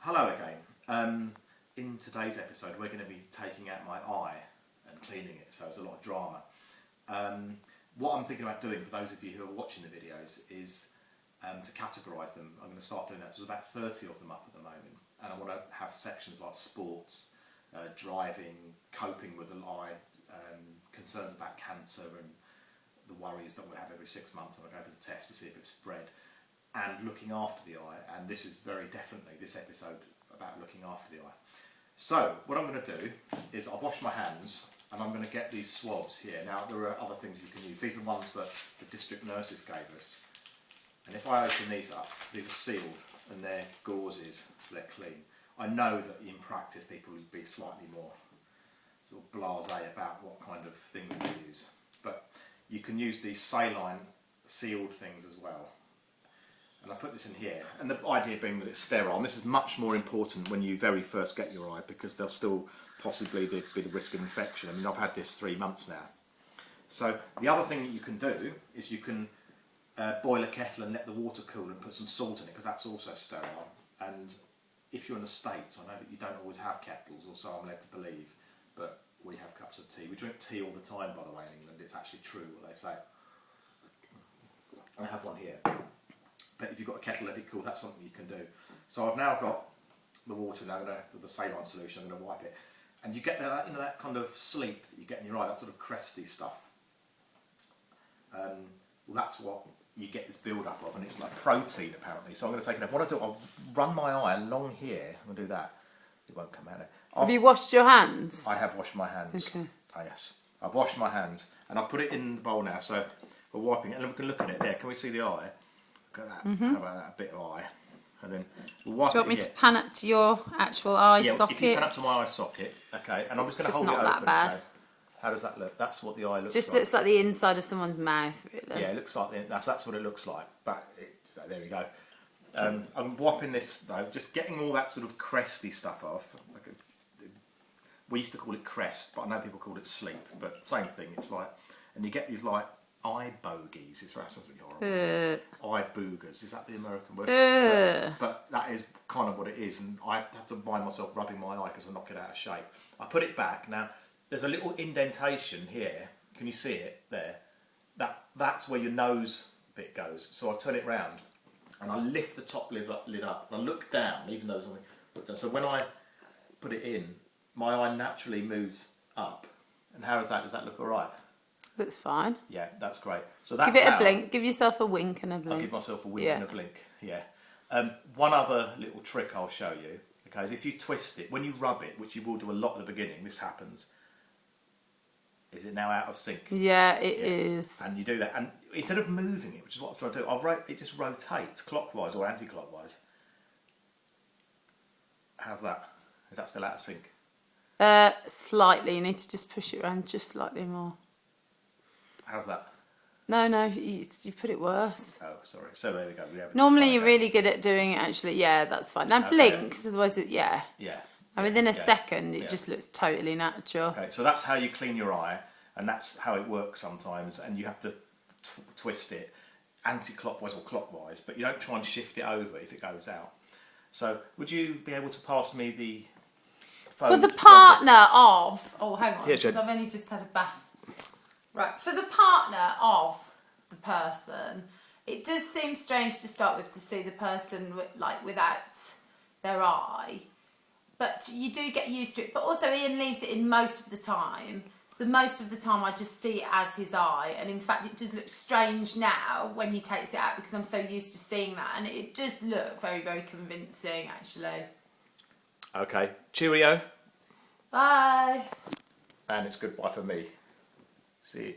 Hello again. In today's episode we're going to be taking out my eye and cleaning it, so it's a lot of drama. What I'm thinking about doing, for those of you who are watching the videos, is to categorise them. I'm going to start doing that. There's about 30 of them up at the moment, and I want to have sections like sports, driving, coping with an eye, concerns about cancer and the worries that we have every 6 months when I go for the test to see if it's spread, and looking after the eye. And this is very definitely this episode about looking after the eye. So what I'm going to do is I'll wash my hands and I'm going to get these swabs here. Now there are other things you can use. These are ones that the district nurses gave us, and if I open these up, these are sealed and they're gauzes, so they're clean. I know that in practice people would be slightly more sort of blasé about what kind of things they use, but you can use these saline sealed things as well. And I put this in here, and the idea being that it's sterile. And this is much more important when you very first get your eye, because there'll still possibly be the risk of infection. I mean, I've had this 3 months now. So the other thing that you can do is you can boil a kettle and let the water cool and put some salt in it, because that's also sterile. And if you're in the States, I know that you don't always have kettles, or so I'm led to believe, but we have cups of tea. We drink tea all the time, by the way, in England. It's actually true what they say. I have one here. But if you've got a kettle, let it cool. That's something you can do. So I've now got the water now, with the saline solution. I'm going to wipe it, and you get that, that kind of sleep that you get in your eye, that sort of cresty stuff. Well, that's what you get this build up of, and it's like protein apparently. So I'm going to take it up. What I do, I'll run my eye along here. I'm going to do that. It won't come out. Have you washed your hands? I have washed my hands. Okay. Oh, yes, I've washed my hands, and I've put it in the bowl now. So we're wiping it, and we can look at it there. Can we see the eye? Look at that. How about that? A bit of eye. And then we'll wipe it. Do you want me to pan up to your actual eye socket? If you pan up to my eye socket, okay. And I'm just going to hold it open. It's not that bad. Okay. How does that look? That's what the eye looks like. Just looks like the inside of someone's mouth, really. Yeah, it looks like that's what it looks like. But so there we go. I'm wiping this though, just getting all that sort of cresty stuff off. We used to call it crest, but I know people call it sleep. But same thing. It's like, and you get these like eye bogies. It's really horrible. Eye boogers. Is that the American word? But that is kind of what it is. And I have to find myself rubbing my eye because I knock it out of shape. I put it back now. There's a little indentation here. Can you see it there? That's where your nose bit goes. So I turn it round and I lift the top lid up and I look down, even though there's something put down. So when I put it in, my eye naturally moves up. And how is that? Does that look all right? Looks fine. Yeah, that's great. So that's give it a blink. Give yourself a wink and a blink. I'll give myself a wink and a blink. Yeah. One other little trick I'll show you. Okay, is if you twist it when you rub it, which you will do a lot at the beginning. This happens. Is it now out of sync? Yeah, it is. And you do that, and instead of moving it, which is what I'm trying to do, it just rotates clockwise or anti-clockwise. How's that? Is that still out of sync? Slightly. You need to just push it around just slightly more. How's that? No, you've put it worse. Oh, sorry. So there we go. Normally you're really good at doing it, actually. Yeah, that's fine. Now blink, because otherwise Yeah. And within a second, it just looks totally natural. Okay, so that's how you clean your eye, and that's how it works sometimes, and you have to twist it anti-clockwise or clockwise, but you don't try and shift it over if it goes out. So would you be able to pass me the phone? For the partner of... Oh, hang on, here, because I've only just had a bath. Right, for the partner of the person, it does seem strange to start with to see the person without their eye. But you do get used to it. But also Ian leaves it in most of the time. So most of the time I just see it as his eye. And in fact it does look strange now when he takes it out, because I'm so used to seeing that. And it does look very, very convincing, actually. Okay. Cheerio. Bye. And it's goodbye for me. See you.